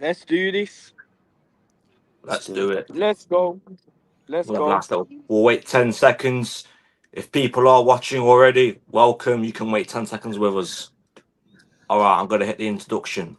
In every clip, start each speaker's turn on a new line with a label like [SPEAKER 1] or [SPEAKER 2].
[SPEAKER 1] Let's do this.
[SPEAKER 2] Let's do it.
[SPEAKER 1] Let's go. Let's
[SPEAKER 2] We'll have
[SPEAKER 1] go.
[SPEAKER 2] last little. We'll wait 10 seconds. If people are watching already, welcome. You can wait 10 seconds with us. All right, I'm gonna hit the introduction.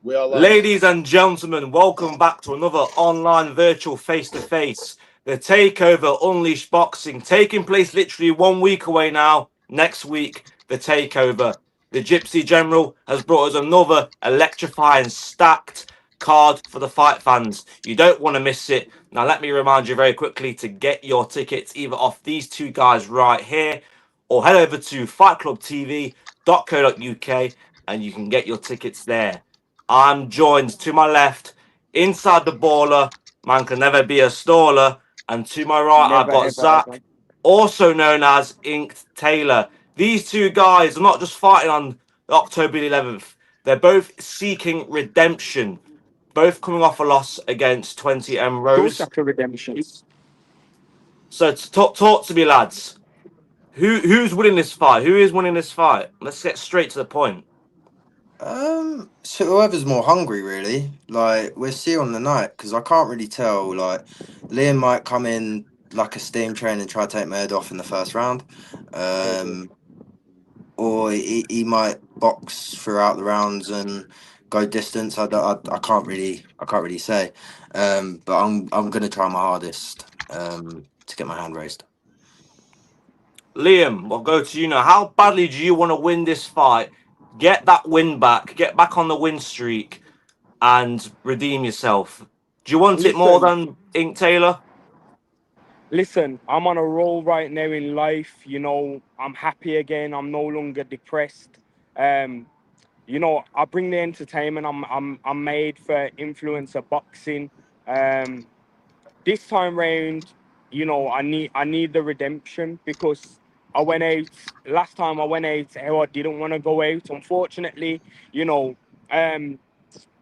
[SPEAKER 3] We are live.
[SPEAKER 2] Ladies and gentlemen, welcome back to another online virtual face-to-face. The Takeover Unleashed Boxing, taking place literally 1 week away now. Next week, the Takeover. The Gypsy General has brought us another electrifying, stacked card for the fight fans. You don't want to miss it. Now, let me remind you very quickly to get your tickets either off these two guys right here or head over to fightclubtv.co.uk and you can get your tickets there. I'm joined to my left, inside the baller, man can never be a staller. And to my right, I've
[SPEAKER 1] Never,
[SPEAKER 2] got
[SPEAKER 1] ever, ever.
[SPEAKER 2] Zach, also known as Inked Taylor. These two guys are not just fighting on October the 11th, they're both seeking redemption. Both coming off a loss against 20M Rose.
[SPEAKER 1] Shawshank Redemption.
[SPEAKER 2] So talk to me, lads. Who's winning this fight? Who is winning this fight? Let's get straight to the point.
[SPEAKER 4] So whoever's more hungry, really. Like, we'll see on the night, because I can't really tell. Like, Liam might come in like a steam train and try to take my head off in the first round. Or he might box throughout the rounds and go distance. I can't really say. But I'm gonna try my hardest to get my hand raised.
[SPEAKER 2] Liam, I'll go to you now. How badly do you want to win this fight? Get that win back, get back on the win streak, and redeem yourself. Do you want it more than Ink Taylor?
[SPEAKER 1] Listen, I'm on a roll right now in life. I'm happy again. I'm no longer depressed. Um, I bring the entertainment. I'm made for influencer boxing. Um, this time round, I need the redemption because I went out last time. I went out how I didn't want to go out. Unfortunately, you know, um,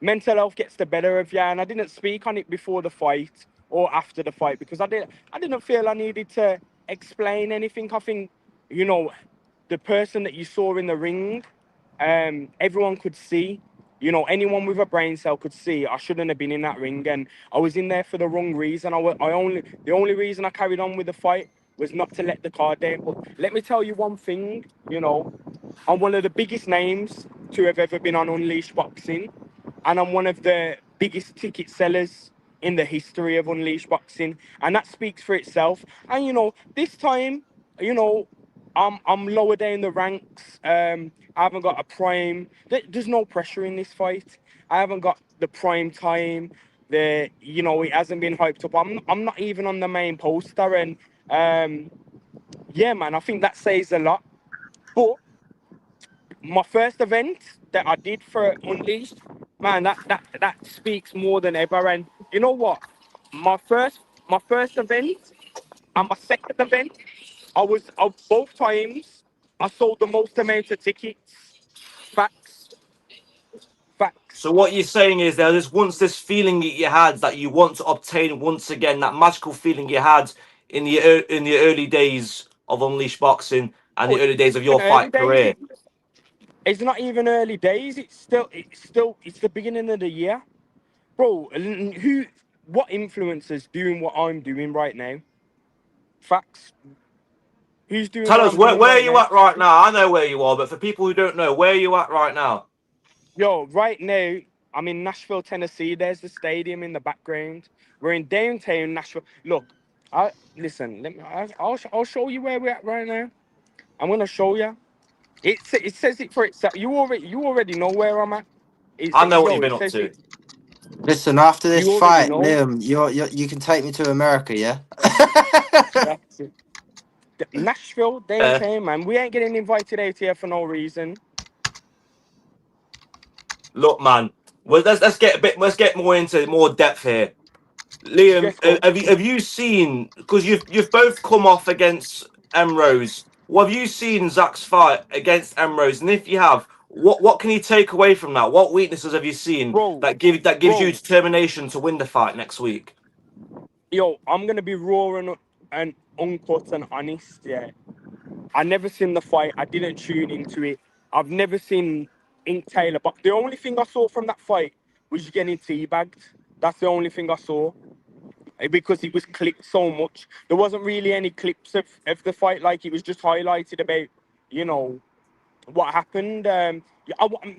[SPEAKER 1] mental health gets the better of you, and I didn't speak on it before the fight or after the fight because I didn't feel I needed to explain anything. I think, the person that you saw in the ring, everyone could see. Anyone with a brain cell could see I shouldn't have been in that ring, and I was in there for the wrong reason. The only reason I carried on with the fight was not to let the card down. But let me tell you one thing, I'm one of the biggest names to have ever been on Unleashed Boxing, and I'm one of the biggest ticket sellers in the history of Unleashed Boxing, and that speaks for itself. And this time, you know, I'm lower down the ranks. I haven't got a prime. There's no pressure in this fight. I haven't got the prime time. It hasn't been hyped up. I'm not even on the main poster, and yeah, man, I think that says a lot. But my first event that I did for Unleashed, man, that speaks more than ever. And you know what? My first event and my second event, I was of both times I sold the most amount of tickets. Facts, facts.
[SPEAKER 2] So what you're saying is there's once this feeling that you had that you want to obtain once again, that magical feeling you had in the early days of Unleashed Boxing and the
[SPEAKER 1] Oh,
[SPEAKER 2] early days of your
[SPEAKER 1] in early
[SPEAKER 2] fight
[SPEAKER 1] days,
[SPEAKER 2] career.
[SPEAKER 1] it's not even early days. It's the beginning of the year, bro. What influencers doing what I'm doing right now? Facts. Who's doing
[SPEAKER 2] Tell
[SPEAKER 1] what
[SPEAKER 2] us
[SPEAKER 1] I'm doing
[SPEAKER 2] where are
[SPEAKER 1] right
[SPEAKER 2] you
[SPEAKER 1] now?
[SPEAKER 2] at right now? I know where you are, but for people who don't know, where are you at right now?
[SPEAKER 1] Yo, right now, I'm in Nashville, Tennessee. There's the stadium in the background. We're in downtown Nashville. Look, listen. I'll show you where we're at right now. I'm gonna show you. It says it for itself. You already know where I'm at.
[SPEAKER 2] I know what
[SPEAKER 1] Yo,
[SPEAKER 2] you've been
[SPEAKER 1] it
[SPEAKER 2] up
[SPEAKER 1] says
[SPEAKER 2] to.
[SPEAKER 1] it.
[SPEAKER 4] Listen, after this
[SPEAKER 1] You already
[SPEAKER 4] fight,
[SPEAKER 1] know.
[SPEAKER 4] Liam, you can take me to America, yeah?
[SPEAKER 1] That's it. Nashville, downtown, man. We ain't getting invited out here for no reason.
[SPEAKER 2] Look, man. Well, let's get more into more depth here. Liam,
[SPEAKER 1] Let's go.
[SPEAKER 2] have you seen, because you've both come off against Emrose. What have you seen Zach's fight against Emrose? And if you have, what can you take away from that? What weaknesses have you seen
[SPEAKER 1] Bro,
[SPEAKER 2] that gives you
[SPEAKER 1] bro,
[SPEAKER 2] determination to win the fight next week?
[SPEAKER 1] yo, I'm gonna be raw and uncut and honest. Yeah, I never seen the fight. I didn't tune into it. I've never seen. Ink Taylor. But the only thing I saw from that fight was you getting teabagged. That's the only thing I saw. Because he was clipped so much. There wasn't really any clips of the fight. Like, it was just highlighted about, you know, what happened. Yeah,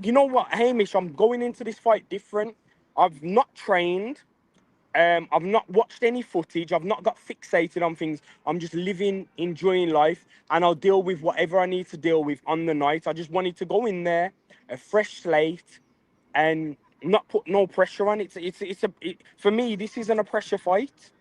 [SPEAKER 1] you know what, Hamish, I'm going into this fight different. I've not trained. I've not watched any footage. I've not got fixated on things. I'm just living, enjoying life, and I'll deal with whatever I need to deal with on the night. I just wanted to go in there, a fresh slate, and not put no pressure on it. For me, this isn't a pressure fight.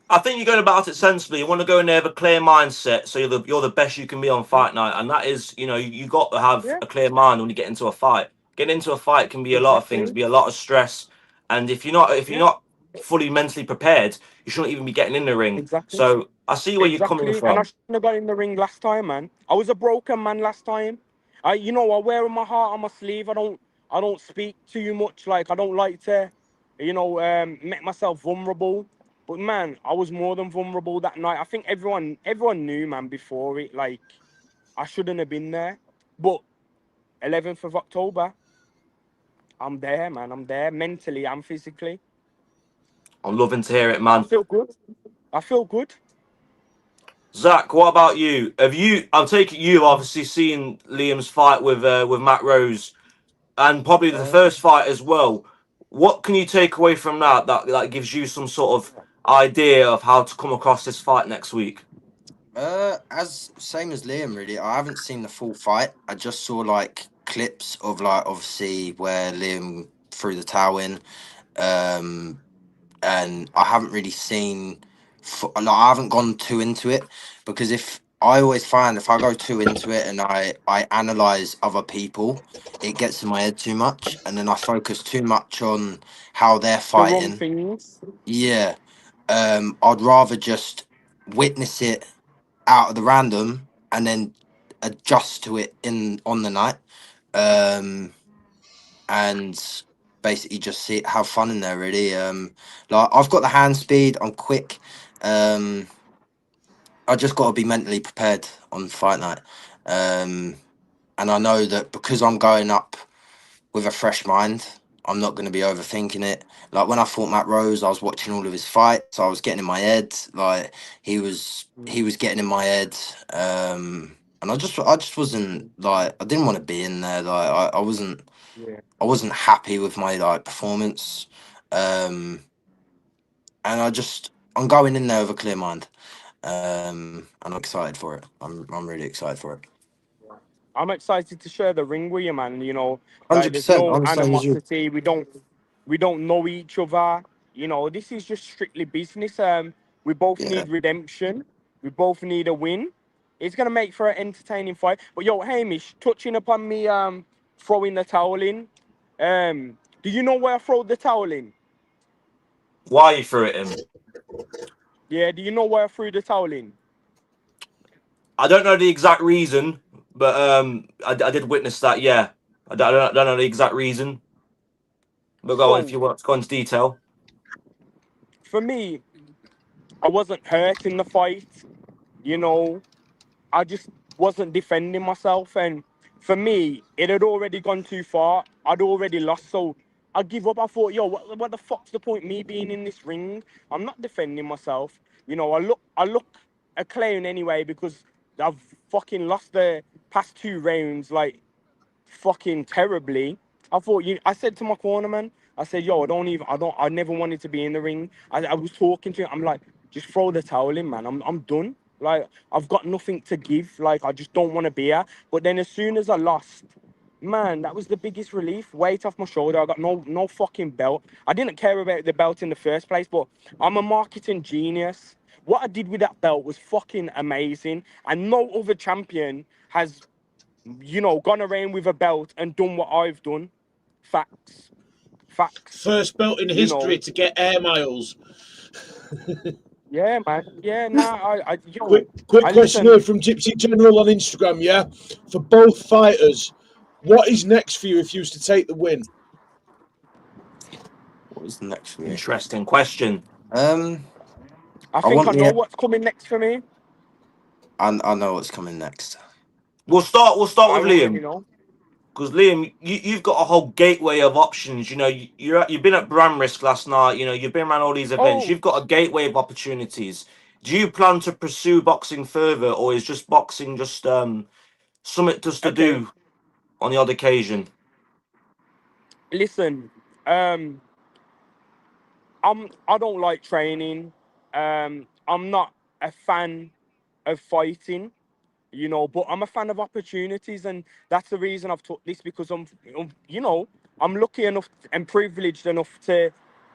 [SPEAKER 2] I think you're going about it sensibly. You want to go in there with a clear mindset, so you're the best you can be on fight night, and that is, you know, you got to have
[SPEAKER 1] Yeah,
[SPEAKER 2] a clear mind when you get into a fight. Getting into a fight can be a lot of things,
[SPEAKER 1] exactly.
[SPEAKER 2] be a lot of stress, and if you're
[SPEAKER 1] Yeah,
[SPEAKER 2] not fully mentally prepared, you shouldn't even be getting in the ring.
[SPEAKER 1] exactly.
[SPEAKER 2] So I see where you're coming
[SPEAKER 1] Exactly. And I
[SPEAKER 2] from.
[SPEAKER 1] shouldn't have got in the ring last time, man. I was a broken man last time. I wear my heart on my sleeve. I don't speak too much. Like, I don't like to, make myself vulnerable. But man, I was more than vulnerable that night. I think everyone knew, man, before it. Like, I shouldn't have been there. But 11th of October, I'm there, man. I'm there mentally and physically.
[SPEAKER 2] I'm loving to hear it,
[SPEAKER 1] I
[SPEAKER 2] man.
[SPEAKER 1] feel good. I feel good.
[SPEAKER 2] Zach, what about you? I'll take it you've obviously seen Liam's fight with Matt Rose, and probably the first fight as well. What can you take away from that gives you some sort of idea of how to come across this fight next week?
[SPEAKER 4] As same as Liam, really. I haven't seen the full fight. I just saw like clips of like obviously where Liam threw the towel in. Um, and I haven't really seen, like, I haven't gone too into it because if I always find if I go too into it and I analyze other people, it gets in my head too much, and then I focus too much on how they're
[SPEAKER 1] The wrong
[SPEAKER 4] fighting.
[SPEAKER 1] things.
[SPEAKER 4] Yeah, I'd rather just witness it out of the random and then adjust to it in on the night. Um, and basically just see have fun in there really. Like I've got the hand speed, I'm quick. um I just got to be mentally prepared on fight night. um and I know that because I'm going up with a fresh mind, I'm not going to be overthinking it. Like when I fought Matt Rose, I was watching all of his fights, I was getting in my head. Like he was getting in my head. And I just wasn't like, I didn't want to be in there. Like I wasn't
[SPEAKER 1] Yeah.
[SPEAKER 4] I wasn't happy with my like performance. Um, and I'm going in there with a clear mind. And I'm excited for it. I'm really excited for it.
[SPEAKER 1] I'm excited to share the ring with you, man. Like, there's
[SPEAKER 4] 100%.
[SPEAKER 1] no
[SPEAKER 4] I'm the same as you.
[SPEAKER 1] animosity. We don't know each other. This is just strictly business. We both
[SPEAKER 4] Yeah.
[SPEAKER 1] need redemption. We both need a win. It's gonna make for an entertaining fight. But yo, Hamish, touching upon me throwing the towel in. Do you know where I throw the towel in?
[SPEAKER 2] Why you threw it in?
[SPEAKER 1] Yeah, do you know where I threw the towel in?
[SPEAKER 2] I don't know the exact reason, but I did witness that. Yeah, I don't know the exact reason, but go on if
[SPEAKER 1] So
[SPEAKER 2] you want to go into detail.
[SPEAKER 1] for me, I wasn't hurt in the fight. You know, I just wasn't defending myself, and for me, it had already gone too far. I'd already lost, so I give up. I thought, yo, what the fuck's the point me being in this ring? I'm not defending myself. I look a clown anyway because I've fucking lost the past 2 rounds like fucking terribly. I said to my corner man, I said, yo, I never wanted to be in the ring. I was talking to him. I'm like, just throw the towel in, man. I'm done. Like, I've got nothing to give. Like, I just don't want to be here. But then as soon as I lost, man, that was the biggest relief. Weight off my shoulder. I got no fucking belt. I didn't care about the belt in the first place, but I'm a marketing genius. What I did with that belt was fucking amazing. And no other champion has gone around with a belt and done what I've done. Facts. Facts.
[SPEAKER 3] First belt in
[SPEAKER 1] You
[SPEAKER 3] history
[SPEAKER 1] know.
[SPEAKER 3] to get air miles.
[SPEAKER 1] Yeah, man. Yeah, nah,
[SPEAKER 3] Quick
[SPEAKER 1] I
[SPEAKER 3] question
[SPEAKER 1] listen.
[SPEAKER 3] here from Gypsy General on Instagram, yeah? For both fighters, what is next for you if you was to take the win?
[SPEAKER 4] What was the next for me?
[SPEAKER 2] Interesting question.
[SPEAKER 4] Um,
[SPEAKER 1] I
[SPEAKER 4] I
[SPEAKER 1] think
[SPEAKER 4] want
[SPEAKER 1] I know
[SPEAKER 4] the.
[SPEAKER 1] what's coming next for me.
[SPEAKER 4] I know what's coming next.
[SPEAKER 2] We'll start with
[SPEAKER 1] I already
[SPEAKER 2] Liam.
[SPEAKER 1] know.
[SPEAKER 2] Because Liam, you've got a whole gateway of options. You know, you've been at Bramrisk last night. You know, you've been around all these events.
[SPEAKER 1] Oh,
[SPEAKER 2] You've got a gateway of opportunities. Do you plan to pursue boxing further, or is just boxing just something just to
[SPEAKER 1] okay.
[SPEAKER 2] do on the odd occasion?
[SPEAKER 1] Listen, I don't like training. I'm not a fan of fighting, you know, but I'm a fan of opportunities, and that's the reason I've took this because you know, I'm lucky enough and privileged enough to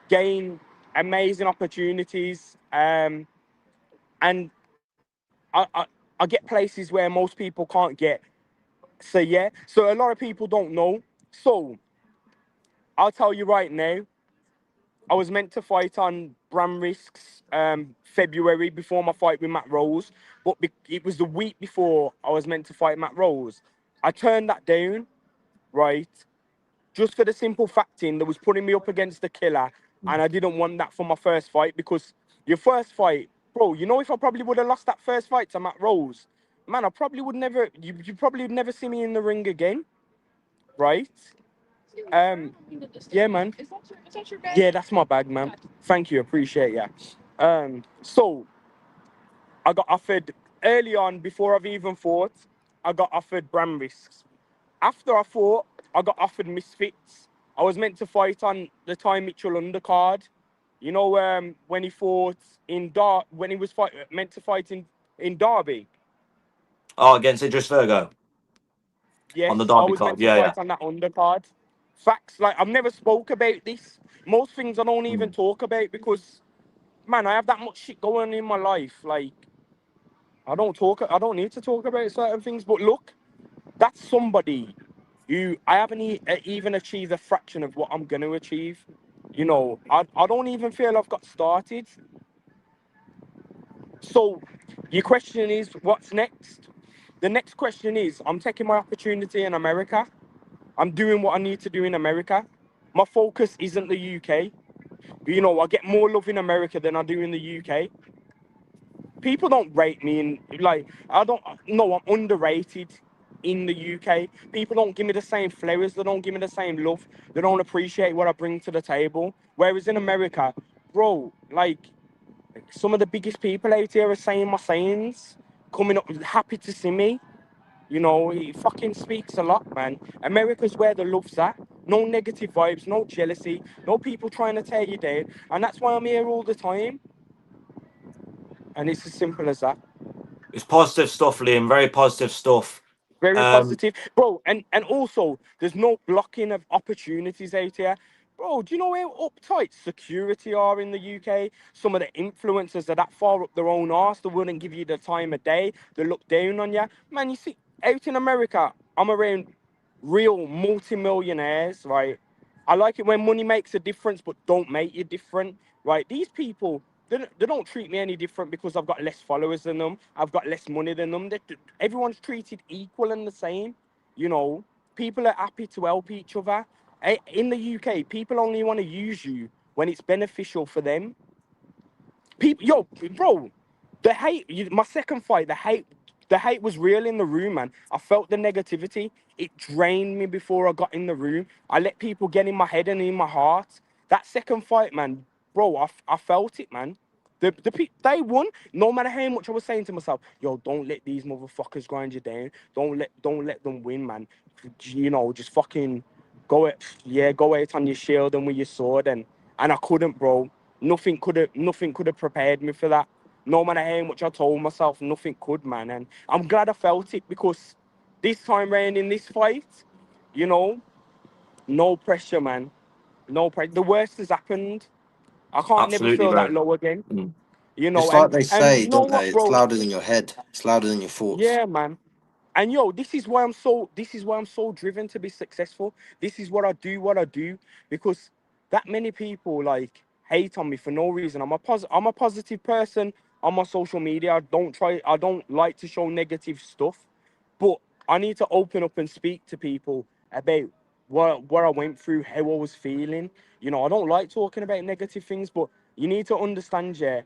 [SPEAKER 1] gain amazing opportunities, and I get places where most people can't get. So yeah, so a lot of people don't know. So I'll tell you right now, I was meant to fight on Bram Risks February before my fight with Matt Rose, but it was the week before I was meant to fight Matt Rose. I turned that down, right? Just for the simple fact that was putting me up against the killer, and I didn't want that for my first fight because your first fight, bro. You know, if I probably would have lost that first fight to Matt Rose, man, I probably would never. You probably would never see me in the ring again, right? Um, yeah, man. Yeah, that's my bag, man. Thank you, appreciate ya. So I got offered early on before I've even fought. I got offered Bram Risks. After I fought, I got offered Misfits. I was meant to fight on the Ty Mitchell undercard. You know, when he fought when he was meant to fight in Derby.
[SPEAKER 2] Oh, against Idris Virgo on the
[SPEAKER 1] Yes, I
[SPEAKER 2] Derby
[SPEAKER 1] was
[SPEAKER 2] card.
[SPEAKER 1] meant to
[SPEAKER 2] Yeah, yeah.
[SPEAKER 1] fight on that undercard. Facts, like I've never spoke about this. Most things I don't even
[SPEAKER 2] Mm.
[SPEAKER 1] talk about because, man, I have that much shit going on in my life. Like I don't need to talk about certain things. But look, that's somebody who I haven't even achieved a fraction of what I'm gonna achieve. You know, I don't even feel I've got started. So, your question is, what's next? The next question is, I'm taking my opportunity in America. I'm doing what I need to do in America. My focus isn't the UK. You know, I get more love in America than I do in the UK. People don't rate me in, like, I don't no, I'm underrated in the UK. People don't give me the same flowers, they don't give me the same love, they don't appreciate what I bring to the table. Whereas in America, bro, like some of the biggest people out here are saying my sayings, coming up happy to see me. You know, it fucking speaks a lot, man. America's where the love's at. No negative vibes, no jealousy, no people trying to tear you down. And that's why I'm here all the time. And it's as simple as that.
[SPEAKER 2] It's positive stuff, Liam. Very positive stuff.
[SPEAKER 1] Very
[SPEAKER 2] Um,
[SPEAKER 1] positive. Bro, and also there's no blocking of opportunities out here. Bro, do you know how uptight security are in the UK? Some of the influencers are that far up their own arse, they wouldn't give you the time of day, they look down on you. Man, you see, out in America, I'm around real multi-millionaires, right? I like it when money makes a difference, but don't make you different, right? These people, they don't treat me any different because I've got less followers than them. I've got less money than them. Everyone's treated equal and the same. You know, people are happy to help each other. In the UK, people only want to use you when it's beneficial for them. People, yo, bro, the hate. My second fight, the hate was real in the room, man. I felt the negativity. It drained me before I got in the room. I let people get in my head and in my heart. That second fight, man, bro, I felt it, man. They won. No matter how much I was saying to myself, yo, don't let these motherfuckers grind you down. Don't let them win, man. You know, just fucking go out on your shield and with your sword, and I couldn't, bro. Nothing could have prepared me for that. No matter how much I told myself, nothing could, man. And I'm glad I felt it because this time round in this fight, you know, no pressure, man. No pressure. The worst has happened. I can't never
[SPEAKER 2] absolutely,
[SPEAKER 1] feel that
[SPEAKER 2] bro.
[SPEAKER 1] low again.
[SPEAKER 2] Mm.
[SPEAKER 1] You know,
[SPEAKER 4] It's like they
[SPEAKER 1] and
[SPEAKER 4] say,
[SPEAKER 1] you know
[SPEAKER 4] don't
[SPEAKER 1] what,
[SPEAKER 4] they? It's
[SPEAKER 1] bro?
[SPEAKER 4] louder than your head. It's louder than your thoughts.
[SPEAKER 1] Yeah, man. And yo, this is why I'm so driven to be successful. This is what I do because that many people like hate on me for no reason. I'm a positive person on my social media. I don't like to show negative stuff, but I need to open up and speak to people about what I went through, how I was feeling. You know, I don't like talking about negative things, but you need to understand, yeah,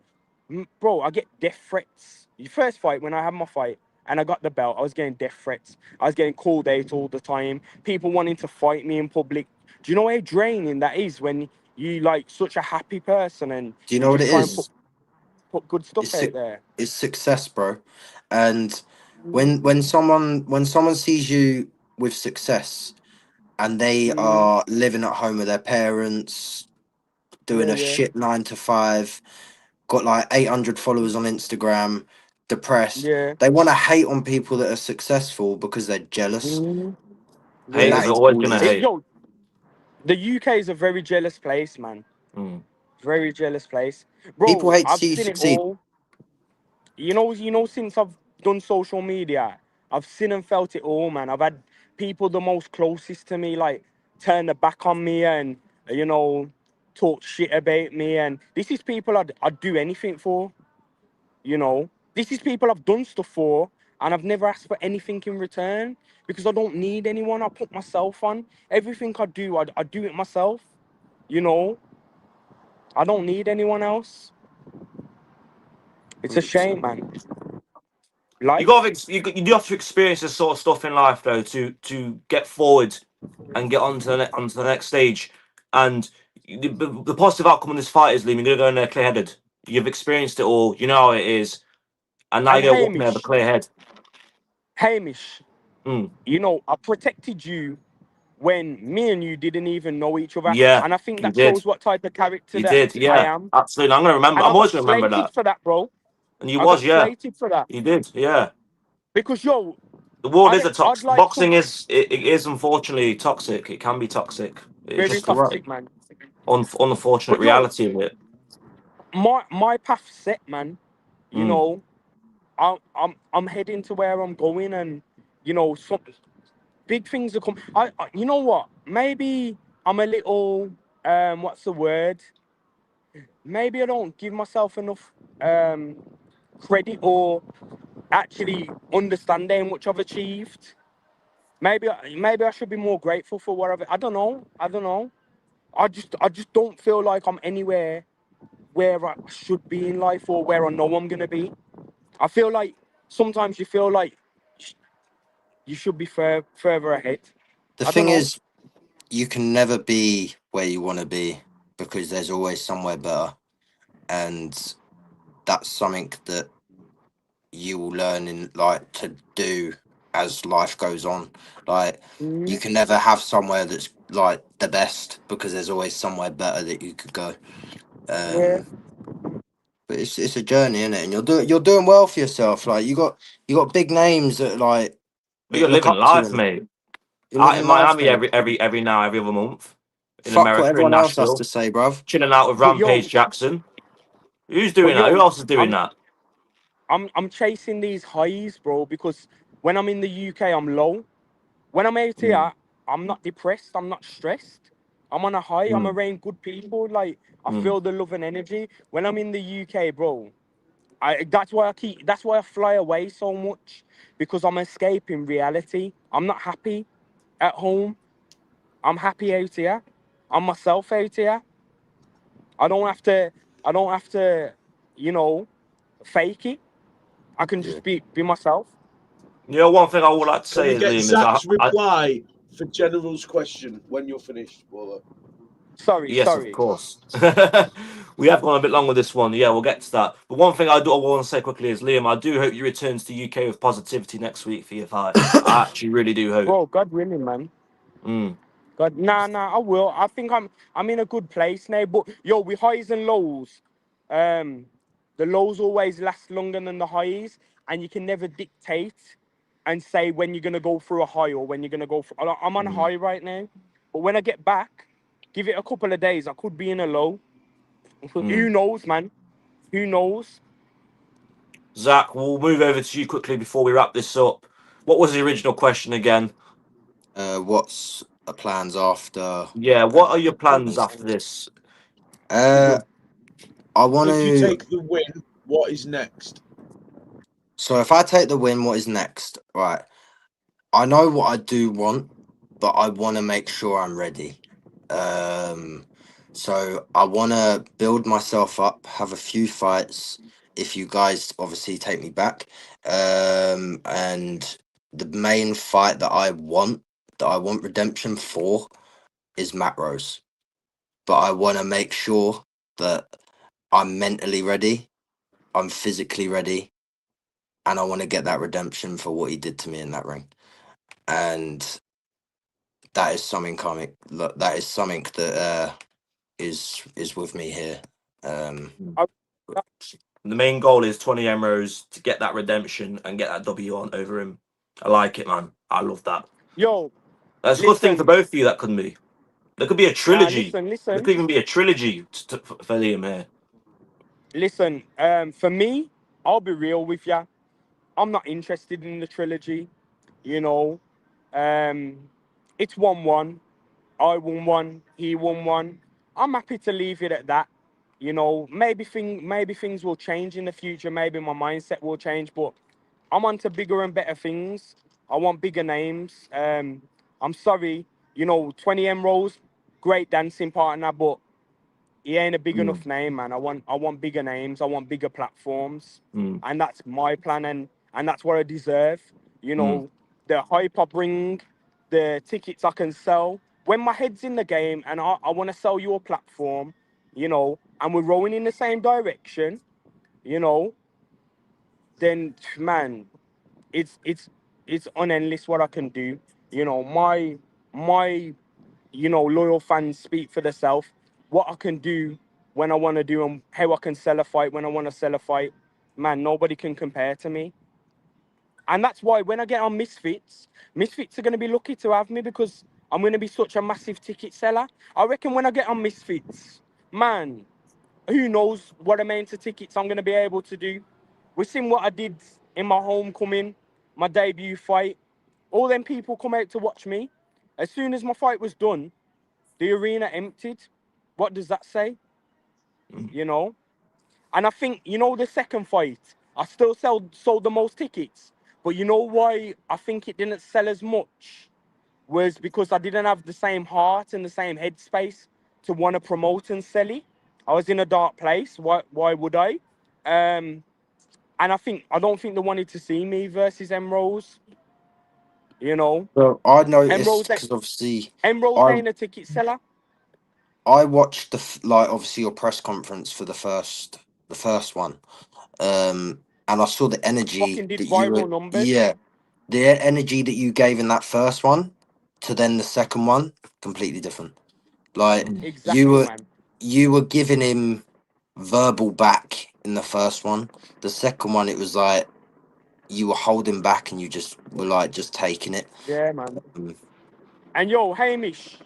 [SPEAKER 1] bro, I get death threats. Your first fight, when I had my fight, and I got the belt, I was getting death threats. I was getting called out all the time. People wanting to fight me in public. Do you know how draining that is when you like such a happy person and
[SPEAKER 4] Do you
[SPEAKER 1] you
[SPEAKER 4] know what
[SPEAKER 1] just
[SPEAKER 4] it
[SPEAKER 1] try and put,
[SPEAKER 4] is?
[SPEAKER 1] put good stuff
[SPEAKER 4] It's
[SPEAKER 1] out
[SPEAKER 4] su-
[SPEAKER 1] there?
[SPEAKER 4] it's success, bro. And when someone sees you with success and they
[SPEAKER 1] Mm,
[SPEAKER 4] are living at home with their parents,
[SPEAKER 1] yeah,
[SPEAKER 4] doing a
[SPEAKER 1] yeah,
[SPEAKER 4] shit 9 to 5, got like 800 followers on Instagram, depressed.
[SPEAKER 1] yeah.
[SPEAKER 4] They want to hate on people that are successful because they're jealous,
[SPEAKER 1] Mm,
[SPEAKER 4] and
[SPEAKER 1] yeah.
[SPEAKER 2] Haters
[SPEAKER 4] that
[SPEAKER 2] are
[SPEAKER 4] is
[SPEAKER 2] always
[SPEAKER 4] all
[SPEAKER 2] gonna
[SPEAKER 4] it is.
[SPEAKER 2] hate.
[SPEAKER 1] Yo, the UK is a very jealous place, man.
[SPEAKER 2] Mm.
[SPEAKER 1] Very jealous place,
[SPEAKER 4] People
[SPEAKER 1] bro.
[SPEAKER 4] hate to
[SPEAKER 1] I've
[SPEAKER 4] see you
[SPEAKER 1] seen it
[SPEAKER 4] succeed.
[SPEAKER 1] all. Since I've done social media, I've seen and felt it all, man. I've had people the most closest to me like turn their back on me and you know talk shit about me, and this is people I'd do anything for. You know, this is people I've done stuff for, and I've never asked for anything in return because I don't need anyone. I put myself on everything I do. I do it myself. You know, I don't need anyone else. It's a shame,
[SPEAKER 4] 100%.
[SPEAKER 1] man.
[SPEAKER 2] You
[SPEAKER 1] Life.
[SPEAKER 2] got to you do have to experience this sort of stuff in life though to get forward and get onto the next stage. And the positive outcome of this fight is, Liam, you're gonna go in there clear headed. You've experienced it all. You know how it is, and now
[SPEAKER 1] And
[SPEAKER 2] you're walking there with a
[SPEAKER 1] Hamish,
[SPEAKER 2] clear head.
[SPEAKER 1] Hamish,
[SPEAKER 2] Mm.
[SPEAKER 1] I protected you when me and you didn't even know each other.
[SPEAKER 2] Yeah,
[SPEAKER 1] And I think
[SPEAKER 2] you
[SPEAKER 1] that
[SPEAKER 2] did.
[SPEAKER 1] shows what type of character
[SPEAKER 2] You
[SPEAKER 1] that
[SPEAKER 2] did.
[SPEAKER 1] I
[SPEAKER 2] Yeah,
[SPEAKER 1] am.
[SPEAKER 2] absolutely. I'm gonna remember.
[SPEAKER 1] And
[SPEAKER 2] I'm
[SPEAKER 1] I
[SPEAKER 2] always
[SPEAKER 1] got
[SPEAKER 2] gonna remember
[SPEAKER 1] slated
[SPEAKER 2] that.
[SPEAKER 1] for that, bro.
[SPEAKER 2] And you
[SPEAKER 1] I
[SPEAKER 2] was,
[SPEAKER 1] got
[SPEAKER 2] yeah,
[SPEAKER 1] slated for that.
[SPEAKER 2] you did. Yeah.
[SPEAKER 1] Because, yo,
[SPEAKER 2] The world is
[SPEAKER 1] I'd,
[SPEAKER 2] a
[SPEAKER 1] I'd
[SPEAKER 2] toxic.
[SPEAKER 1] like
[SPEAKER 2] Boxing
[SPEAKER 1] some
[SPEAKER 2] it is unfortunately toxic. It can be toxic. It's
[SPEAKER 1] very
[SPEAKER 2] just the
[SPEAKER 1] toxic, man.
[SPEAKER 2] unfortunate
[SPEAKER 1] But, yo,
[SPEAKER 2] reality of it.
[SPEAKER 1] my path's set, man. You
[SPEAKER 2] Mm.
[SPEAKER 1] know, I'm heading to where I'm going, and, some big things are coming. You know what? Maybe I'm a little, what's the word? Maybe I don't give myself enough credit or actually understand how much I've achieved. Maybe I should be more grateful for what I've. I don't know. I don't know. I just don't feel like I'm anywhere where I should be in life or where I know I'm gonna be. I feel like sometimes you feel like you should be further ahead.
[SPEAKER 4] The
[SPEAKER 1] I don't
[SPEAKER 4] thing
[SPEAKER 1] know.
[SPEAKER 4] is, you can never be where you want to be because there's always somewhere better, and that's something that you will learn in like to do as life goes on. Like you
[SPEAKER 1] Mm,
[SPEAKER 4] can never have somewhere that's like the best because there's always somewhere better that you could go.
[SPEAKER 1] yeah.
[SPEAKER 4] Um, but it's a journey, isn't it? And you're doing well for yourself. Like you got big names
[SPEAKER 2] But
[SPEAKER 4] that
[SPEAKER 2] you're
[SPEAKER 4] look
[SPEAKER 2] living
[SPEAKER 4] up to you.
[SPEAKER 2] life,
[SPEAKER 4] And
[SPEAKER 2] mate.
[SPEAKER 4] you're
[SPEAKER 2] Out in
[SPEAKER 4] living life,
[SPEAKER 2] Miami
[SPEAKER 4] mate.
[SPEAKER 2] every other month. In
[SPEAKER 4] Fuck what
[SPEAKER 2] America, in
[SPEAKER 4] everyone else has to
[SPEAKER 2] Nashville,
[SPEAKER 4] say, bruv.
[SPEAKER 2] chilling out with
[SPEAKER 1] But
[SPEAKER 2] Rampage
[SPEAKER 1] yo,
[SPEAKER 2] Jackson. Who's
[SPEAKER 1] but
[SPEAKER 2] doing that? Who
[SPEAKER 1] yo,
[SPEAKER 2] else is doing
[SPEAKER 1] I'm
[SPEAKER 2] that?
[SPEAKER 1] I'm chasing these highs, bro. Because when I'm in the UK, I'm low. When I'm out
[SPEAKER 2] Mm.
[SPEAKER 1] here, I'm not depressed. I'm not stressed. I'm on a high. I'm
[SPEAKER 2] Mm.
[SPEAKER 1] around good people. Like I
[SPEAKER 2] Mm.
[SPEAKER 1] feel the love and energy. When I'm in the UK, bro, That's why I fly away so much because I'm escaping reality. I'm not happy at home. I'm happy out here. I'm myself out here. I don't have to. I don't have to. You know, fake it. I can
[SPEAKER 4] Yeah.
[SPEAKER 1] just be myself.
[SPEAKER 2] You know, one thing I would like to
[SPEAKER 3] Can
[SPEAKER 2] say
[SPEAKER 3] we
[SPEAKER 2] is,
[SPEAKER 3] get
[SPEAKER 2] Liam, is
[SPEAKER 3] Zach's reply for General's question when you're finished, Waller?
[SPEAKER 1] Sorry,
[SPEAKER 2] yes, of
[SPEAKER 1] sorry.
[SPEAKER 2] course. We have gone a bit long with this one. Yeah, we'll get to that. But one thing I want to say quickly is, Liam, I do hope you return to the UK with positivity next week for your fight. I actually really do hope.
[SPEAKER 1] Bro, God willing, man.
[SPEAKER 2] Mm.
[SPEAKER 1] God, nah, I will. I think I'm in a good place now. But yo, with highs and lows, um, the lows always last longer than the highs, and you can never dictate and say when you're gonna go through a high or when you're gonna go through. I'm on a
[SPEAKER 2] Mm.
[SPEAKER 1] high right now, but when I get back, give it a couple of days, I could be in a low. Who
[SPEAKER 2] Mm.
[SPEAKER 1] knows, man? Who knows?
[SPEAKER 2] Zach, we'll move over to you quickly before we wrap this up. What was the original question again?
[SPEAKER 4] What's the plans after?
[SPEAKER 2] Yeah, what are your plans
[SPEAKER 4] Wins?
[SPEAKER 2] after this?
[SPEAKER 4] Uh, I want
[SPEAKER 3] If you
[SPEAKER 4] to.
[SPEAKER 3] take the win, what is next?
[SPEAKER 4] So if I take the win, what is next? Right. I know what I do want, but I want to make sure I'm ready. Um, so I want to build myself up, have a few fights, if you guys obviously take me back. And the main fight that I want redemption for is Matt Rose. But I want to make sure that I'm mentally ready, I'm physically ready, and I want to get that redemption for what he did to me in that ring. And that is something coming. That is something that is with me here.
[SPEAKER 1] I,
[SPEAKER 2] The main goal is 20 Emeralds to get that redemption and get that W on over him. I like it, man. I love that.
[SPEAKER 1] yo,
[SPEAKER 2] That's a good thing for
[SPEAKER 1] listen,
[SPEAKER 2] both of you. That could be. There could be a trilogy. There
[SPEAKER 1] listen.
[SPEAKER 2] could even be a trilogy for Liam here.
[SPEAKER 1] Listen, for me, I'll be real with you. I'm not interested in the trilogy. You know, um, it's 1-1. I won one. He won one. I'm happy to leave it at that. You know, maybe things will change in the future. Maybe my mindset will change. But I'm on to bigger and better things. I want bigger names. I'm sorry. You know, 20 Emeralds, great dancing partner, but he ain't a big
[SPEAKER 2] Mm.
[SPEAKER 1] enough name, man. I want bigger names. I want bigger platforms,
[SPEAKER 2] Mm.
[SPEAKER 1] and that's my plan, and that's what I deserve. You know, the hype I bring, the tickets I can sell. When my head's in the game, and I want to sell you a platform, you know, and we're rowing in the same direction, you know, then man, it's it's it's unendless what I can do. You know, my loyal fans speak for themselves. What I can do when I want to do and how I can sell a fight when I want to sell a fight, man, nobody can compare to me. And that's why when I get on Misfits are going to be lucky to have me because I'm going to be such a massive ticket seller. I reckon when I get on Misfits, man, who knows what amount of tickets I'm going to be able to do. We've seen what I did in my homecoming, my debut fight. All them people come out to watch me. As soon as my fight was done, the arena emptied. What does that say? You know? And I think, the second fight, I still sold the most tickets. But you know why I think it didn't sell as much? Was because I didn't have the same heart and the same headspace to want to promote and sell it. I was in a dark place. Why would I? And I don't think they wanted to see me versus Emeralds. You know,
[SPEAKER 4] Well, I noticed
[SPEAKER 1] Emeralds,
[SPEAKER 4] because obviously
[SPEAKER 1] Emeralds
[SPEAKER 4] I
[SPEAKER 1] ain't a ticket seller.
[SPEAKER 4] I watched like obviously your press conference for the first one, and I saw the energy
[SPEAKER 1] Fucking did
[SPEAKER 4] that you were
[SPEAKER 1] viral numbers.
[SPEAKER 4] yeah, the energy that you gave in that first one to then the second one completely different. Like you
[SPEAKER 1] Exactly,
[SPEAKER 4] were
[SPEAKER 1] man.
[SPEAKER 4] you were giving him verbal back in the first one. The second one, it was like you were holding back and you just were like just taking it.
[SPEAKER 1] Yeah, man.
[SPEAKER 4] Um,
[SPEAKER 1] And yo, Hamish,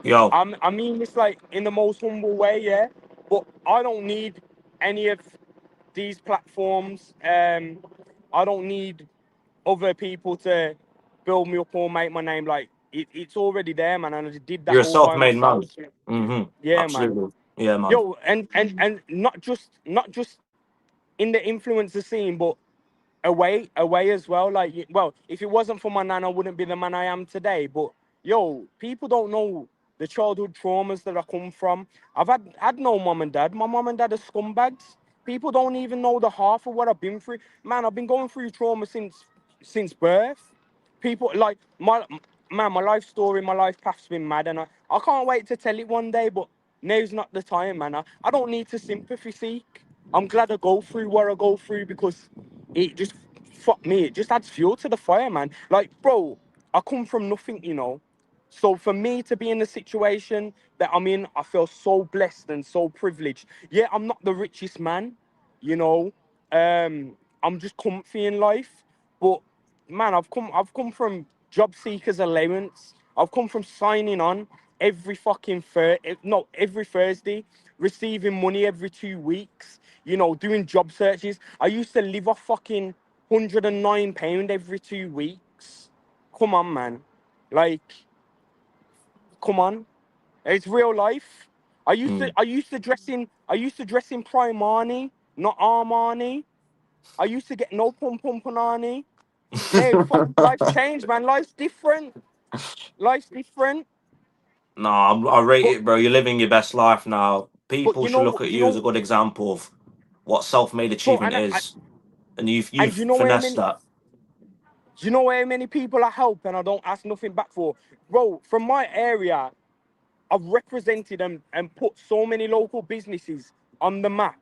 [SPEAKER 2] Yo,
[SPEAKER 1] I mean this like in the most humble way, yeah. But I don't need any of these platforms. I don't need other people to build me up or make my name. Like it's already there, man. And I did that
[SPEAKER 2] you're a
[SPEAKER 1] all by
[SPEAKER 2] self-made
[SPEAKER 1] myself.
[SPEAKER 2] man. Mm-hmm.
[SPEAKER 1] Yeah, man.
[SPEAKER 2] Absolutely. Yeah, man.
[SPEAKER 1] Yo, and not just in the influencer scene, but away as well. Like, well, if it wasn't for my nan, I wouldn't be the man I am today. But yo, people don't know the childhood traumas that I come from. I've had no mom and dad. My mom and dad are scumbags. People don't even know the half of what I've been through. Man, I've been going through trauma since birth. People like my life story, my life path's been mad, and I can't wait to tell it one day. But now's not the time, man. I don't need to sympathy seek. I'm glad I go through what I go through because it just fuck me. It just adds fuel to the fire, man. Like, bro, I come from nothing, you know. So for me to be in the situation that I'm in, I feel so blessed and so privileged. Yeah, I'm not the richest man, you know. I'm just comfy in life, but man, I've come from job seekers allowance. I've come from signing on every Thursday, receiving money every 2 weeks. You know, doing job searches. I used to live off fucking £109 every 2 weeks. Come on, man. Like, come on. It's real life. I used to dress in Primani, not Armani. I used to get no pum pum panani. No, life's changed, man. Life's different. Life's different.
[SPEAKER 2] Nah, I rate
[SPEAKER 1] But
[SPEAKER 2] it, bro. You're living your best life now.
[SPEAKER 1] but
[SPEAKER 2] People
[SPEAKER 1] you
[SPEAKER 2] should
[SPEAKER 1] know
[SPEAKER 2] look at
[SPEAKER 1] you
[SPEAKER 2] you as a
[SPEAKER 1] know
[SPEAKER 2] good example of what self-made achievement is, and you've
[SPEAKER 1] do you know how
[SPEAKER 2] finessed
[SPEAKER 1] many?
[SPEAKER 2] that.
[SPEAKER 1] Do you know how many people I help and I don't ask nothing back for? Bro, from my area, I've represented and put so many local businesses on the map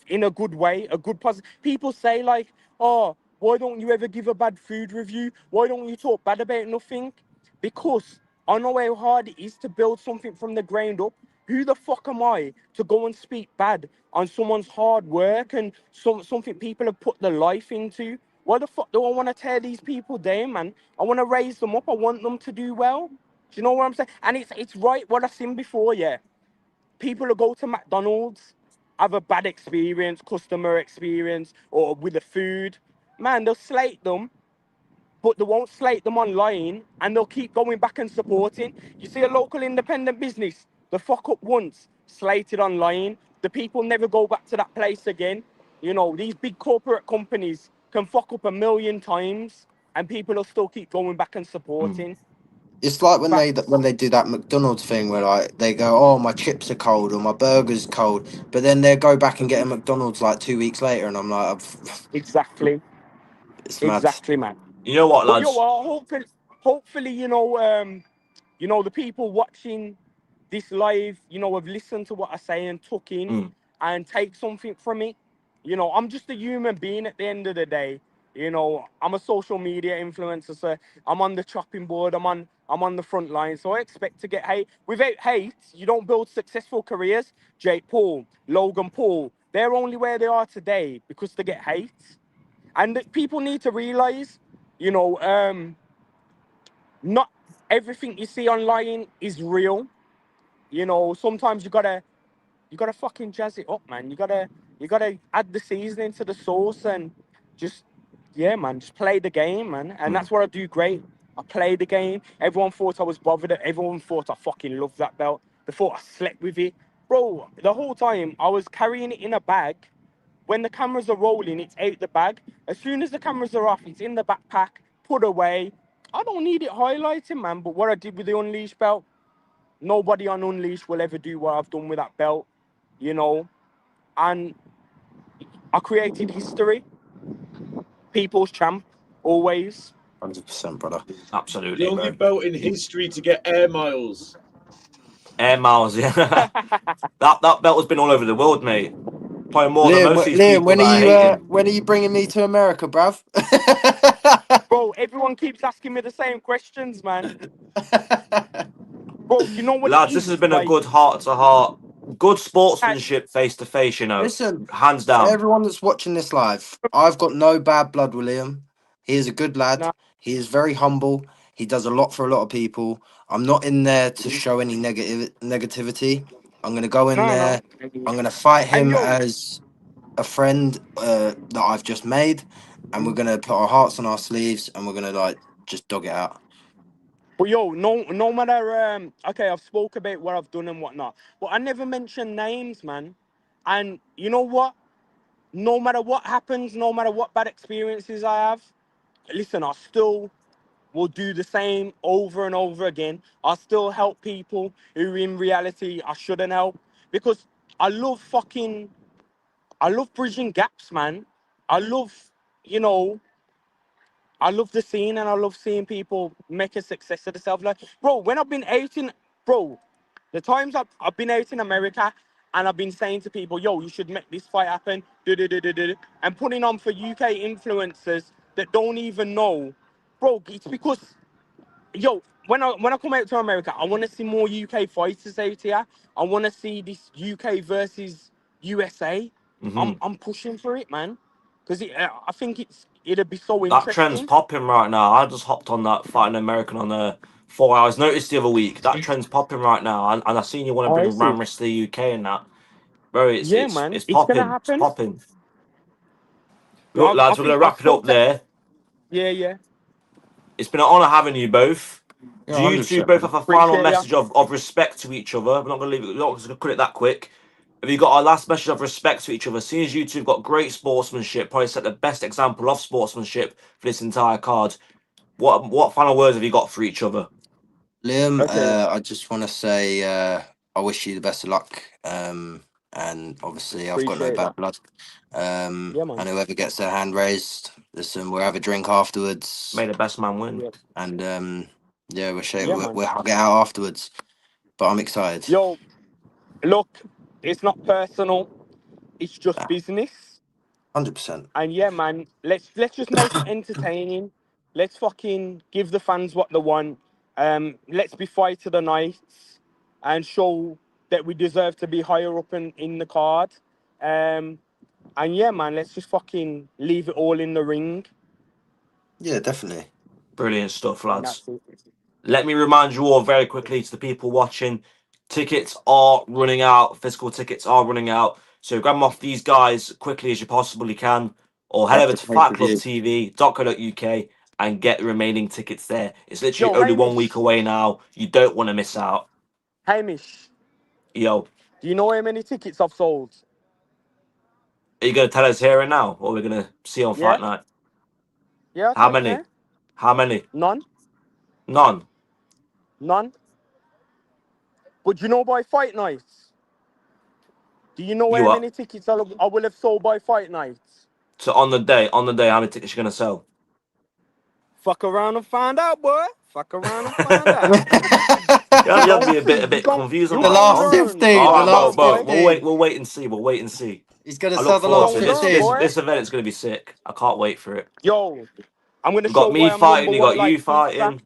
[SPEAKER 1] in a good way, a good positive. People say like, oh, why don't you ever give a bad food review? Why don't you talk bad about nothing? Because I know how hard it is to build something from the ground up. Who the fuck am I to go and speak bad on someone's hard work and something people have put their life into? Why the fuck do I want to tear these people down, man? I want to raise them up. I want them to do well. Do you know what I'm saying? And it's right what I've seen before, yeah. People will go to McDonald's, have a bad experience, customer experience, or with the food. Man, they'll slate them, but they won't slate them online, and they'll keep going back and supporting. You see a local independent business, they fuck up once, slated online. The people never go back to that place again. You know, these big corporate companies can fuck up 1,000,000 times, and people will still keep going back and supporting.
[SPEAKER 4] It's like when they
[SPEAKER 1] Facts.
[SPEAKER 4] do that McDonald's thing where like they go, oh, my chips are cold or my burger's cold, but then they go back and get a McDonald's like 2 weeks later, and I'm like,
[SPEAKER 1] Exactly.
[SPEAKER 4] it's mad.
[SPEAKER 1] Exactly, man.
[SPEAKER 2] You know what,
[SPEAKER 1] But yo,
[SPEAKER 2] lads?
[SPEAKER 1] hopefully, the people watching this live, have listened to what I say and took in
[SPEAKER 2] Mm.
[SPEAKER 1] and take something from it. I'm just a human being at the end of the day. I'm a social media influencer, so I'm on the chopping board. I'm on the front line, so I expect to get hate. Without hate, you don't build successful careers. Jake Paul, Logan Paul, they're only where they are today because they get hate. And people need to realize, not everything you see online is real. Sometimes you gotta fucking jazz it up, man. You gotta add the seasoning to the sauce and just, yeah, man, just play the game, man. And that's what I do great. I play the game. Everyone thought I was bothered. Everyone thought I fucking loved that belt. They thought I slept with it. Bro, the whole time I was carrying it in a bag. When the cameras are rolling, it's out the bag. As soon as the cameras are off, it's in the backpack, put away. I don't need it highlighting, man. But what I did with the Unleashed belt, nobody on Unleashed will ever do what I've done with that belt, And I created history. People's champ, always.
[SPEAKER 4] 100%, brother.
[SPEAKER 2] Absolutely,
[SPEAKER 3] The only
[SPEAKER 2] bro.
[SPEAKER 3] belt in history to get air miles.
[SPEAKER 2] Air miles, yeah. that belt has been all over the world, mate. Probably more than most of these
[SPEAKER 4] Liam,
[SPEAKER 2] people that are hating.
[SPEAKER 4] when are you bringing me to America, bruv?
[SPEAKER 1] Bro, everyone keeps asking me the same questions, man. Bro, you know what it
[SPEAKER 2] Lads, this has
[SPEAKER 1] is?
[SPEAKER 2] been a
[SPEAKER 1] Like,
[SPEAKER 2] good heart-to-heart, good sportsmanship face-to-face,
[SPEAKER 4] Listen,
[SPEAKER 2] hands
[SPEAKER 4] for
[SPEAKER 2] down.
[SPEAKER 4] everyone that's watching this live, I've got no bad blood with Liam. He is a good lad.
[SPEAKER 1] nah,
[SPEAKER 4] He is very humble. He does a lot for a lot of people. I'm not in there to show any negativity. I'm going to go in
[SPEAKER 1] no.
[SPEAKER 4] there. I'm going to fight
[SPEAKER 1] And
[SPEAKER 4] him
[SPEAKER 1] yo,
[SPEAKER 4] as a friend that I've just made, and we're going to put our hearts on our sleeves, and we're going to like just dog it out.
[SPEAKER 1] but yo, no matter, okay, I've spoke about what I've done and whatnot, but I never mention names, man. And you know what? No matter what happens, no matter what bad experiences I have, listen, I still will do the same over and over again. I still help people who in reality I shouldn't help because I love bridging gaps, man. I love, you know, I love the scene and I love seeing people make a success of themselves. Like, bro, when I've been out in, bro, the times I've been out in America and I've been saying to people, yo, you should make this fight happen, and putting on for UK influencers that don't even know, bro, it's because, yo, when I come out to America, I want to see more UK fighters out here. I want to see this UK versus USA. I'm pushing for it, man, because I think it'd be so
[SPEAKER 2] That trend's
[SPEAKER 1] interesting.
[SPEAKER 2] popping right now. I just hopped on that fighting American on 4 hours notice the other week. That trend's popping right now, and I seen you want to
[SPEAKER 1] Oh,
[SPEAKER 2] bring
[SPEAKER 1] is it?
[SPEAKER 2] Ramris to the UK and that. Bro, it's
[SPEAKER 1] Yeah,
[SPEAKER 2] it's
[SPEAKER 1] man,
[SPEAKER 2] it's
[SPEAKER 1] it's gonna
[SPEAKER 2] popping. It's
[SPEAKER 1] happen.
[SPEAKER 2] popping. Look,
[SPEAKER 1] I
[SPEAKER 2] lads, we're gonna
[SPEAKER 1] think I
[SPEAKER 2] wrap it up
[SPEAKER 1] spoke to.
[SPEAKER 2] there.
[SPEAKER 1] Yeah.
[SPEAKER 2] It's been an honour having you both.
[SPEAKER 4] Yeah,
[SPEAKER 2] Do you two
[SPEAKER 4] 100%,
[SPEAKER 2] both
[SPEAKER 4] brother.
[SPEAKER 2] have a final
[SPEAKER 1] Appreciate ya.
[SPEAKER 2] message of respect to each other? We're not gonna leave it. We're not gonna cut it that quick. Have you got a last message of respect to each other? Seeing as you two have got great sportsmanship, probably set the best example of sportsmanship for this entire card. What final words have you got for each other?
[SPEAKER 4] Liam,
[SPEAKER 1] Okay.
[SPEAKER 4] I just want to say I wish you the best of luck. and obviously I've got no
[SPEAKER 1] Appreciate
[SPEAKER 4] bad
[SPEAKER 1] that.
[SPEAKER 4] blood.
[SPEAKER 1] Yeah, man.
[SPEAKER 4] And whoever gets their hand raised, listen, we'll have a drink afterwards,
[SPEAKER 2] May the best man win.
[SPEAKER 1] Yeah,
[SPEAKER 4] and yeah,
[SPEAKER 1] yeah, man.
[SPEAKER 4] we'll hug it out afterwards. But I'm excited.
[SPEAKER 1] Yo, look, it's not personal. It's just business.
[SPEAKER 4] 100%.
[SPEAKER 1] And yeah, man, let's just make it entertaining. Let's fucking give the fans what they want. Let's be fight of the nights and show that we deserve to be higher up in the card. And yeah, man, let's just fucking leave it all in the ring.
[SPEAKER 4] Yeah, definitely.
[SPEAKER 2] Brilliant stuff,
[SPEAKER 1] And
[SPEAKER 2] lads.
[SPEAKER 1] that's it.
[SPEAKER 2] Let me remind you all very quickly to the people watching, tickets are running out. Physical tickets are running out. So grab them off these guys quickly as you possibly can, or head
[SPEAKER 4] That's
[SPEAKER 2] over
[SPEAKER 4] a
[SPEAKER 2] to
[SPEAKER 4] pay-per-view.
[SPEAKER 2] fightclubtv.co.uk and get the remaining tickets there. It's literally
[SPEAKER 1] Yo,
[SPEAKER 2] only 1
[SPEAKER 1] Hamish.
[SPEAKER 2] week away now. You don't want to miss out.
[SPEAKER 1] Hamish,
[SPEAKER 2] Yo,
[SPEAKER 1] do you know how many tickets I've sold?
[SPEAKER 2] are you going to tell us here and now, or we're going to see on
[SPEAKER 1] Yeah?
[SPEAKER 2] Fight Night?
[SPEAKER 1] Yeah, I'll
[SPEAKER 2] How
[SPEAKER 1] tell you
[SPEAKER 2] many?
[SPEAKER 1] now.
[SPEAKER 2] How many?
[SPEAKER 1] None.
[SPEAKER 2] None.
[SPEAKER 1] None. But you know by fight nights? Do you know
[SPEAKER 2] You
[SPEAKER 1] how
[SPEAKER 2] up?
[SPEAKER 1] many tickets I will have sold by fight nights?
[SPEAKER 2] So on the day, how many tickets you going to sell?
[SPEAKER 1] Fuck around and find out, boy. Fuck around and find out.
[SPEAKER 2] Yeah, you have to be
[SPEAKER 1] See,
[SPEAKER 2] a bit confused on
[SPEAKER 1] you
[SPEAKER 4] The
[SPEAKER 2] that.
[SPEAKER 1] gon'
[SPEAKER 4] last
[SPEAKER 2] Come
[SPEAKER 1] learn.
[SPEAKER 4] 15,
[SPEAKER 1] You
[SPEAKER 2] on.
[SPEAKER 4] the
[SPEAKER 2] All
[SPEAKER 1] gon'
[SPEAKER 2] right,
[SPEAKER 1] learn,
[SPEAKER 4] last
[SPEAKER 2] bro.
[SPEAKER 1] boy.
[SPEAKER 4] 15.
[SPEAKER 2] We'll wait and see. We'll wait and see.
[SPEAKER 4] He's gonna
[SPEAKER 2] I
[SPEAKER 4] sell
[SPEAKER 2] look
[SPEAKER 4] the
[SPEAKER 2] forward
[SPEAKER 4] last
[SPEAKER 2] to it.
[SPEAKER 1] You gon' learn, boy.
[SPEAKER 2] This event is going to be sick. I can't wait for it.
[SPEAKER 1] Yo, I'm gonna
[SPEAKER 2] You
[SPEAKER 1] show
[SPEAKER 2] got me
[SPEAKER 1] why I'm number
[SPEAKER 2] fighting. You
[SPEAKER 1] one
[SPEAKER 2] got you
[SPEAKER 1] like pizza.
[SPEAKER 2] fighting.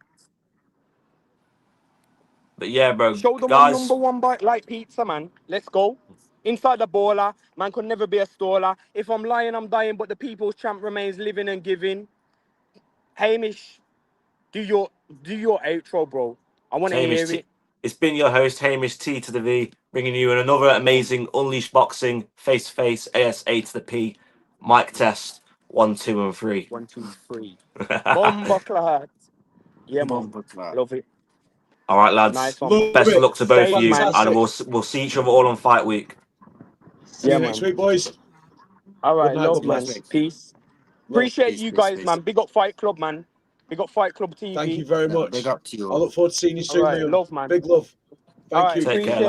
[SPEAKER 2] But yeah, bro,
[SPEAKER 1] Show them I'm
[SPEAKER 2] guys.
[SPEAKER 1] number one like pizza, man. Let's go. Inside the baller, man could never be a staller. If I'm lying, I'm dying, but the people's champ remains living and giving. Hamish, do your outro, bro. I want to
[SPEAKER 2] Hamish
[SPEAKER 1] hear
[SPEAKER 2] T.
[SPEAKER 1] it.
[SPEAKER 2] It's been your host, Hamish T to the V, bringing you another amazing Unleashed Boxing face to face ASA to the P. Mic test 1, 2, and 3.
[SPEAKER 1] 1, 2, 3. Bomba clat. Yeah, man.
[SPEAKER 4] Bomba clat.
[SPEAKER 1] Love it.
[SPEAKER 2] All right, lads.
[SPEAKER 1] Nice one.
[SPEAKER 3] Love
[SPEAKER 2] Best of
[SPEAKER 3] it.
[SPEAKER 2] luck to both of
[SPEAKER 1] Same,
[SPEAKER 2] you,
[SPEAKER 1] man.
[SPEAKER 2] and
[SPEAKER 3] Fantastic.
[SPEAKER 2] we'll see each other all on Fight Week.
[SPEAKER 3] See
[SPEAKER 1] Yeah,
[SPEAKER 3] you next
[SPEAKER 1] man.
[SPEAKER 3] week, boys.
[SPEAKER 1] All right,
[SPEAKER 3] Good night,
[SPEAKER 1] love,
[SPEAKER 3] God
[SPEAKER 1] man.
[SPEAKER 3] bless.
[SPEAKER 1] Peace.
[SPEAKER 3] Love.
[SPEAKER 1] Appreciate
[SPEAKER 4] Peace,
[SPEAKER 1] you
[SPEAKER 4] peace,
[SPEAKER 1] guys,
[SPEAKER 4] peace.
[SPEAKER 1] man. Big up Fight Club, man. Big up Fight Club TV.
[SPEAKER 3] Thank you very
[SPEAKER 4] Yeah,
[SPEAKER 3] much.
[SPEAKER 4] big up to you
[SPEAKER 3] I
[SPEAKER 4] all.
[SPEAKER 3] look forward to seeing you
[SPEAKER 1] All
[SPEAKER 3] soon,
[SPEAKER 1] right,
[SPEAKER 3] Liam.
[SPEAKER 1] love, man.
[SPEAKER 3] Big love.
[SPEAKER 1] All
[SPEAKER 3] Thank
[SPEAKER 1] right,
[SPEAKER 3] you.
[SPEAKER 2] Take care.
[SPEAKER 1] appreciate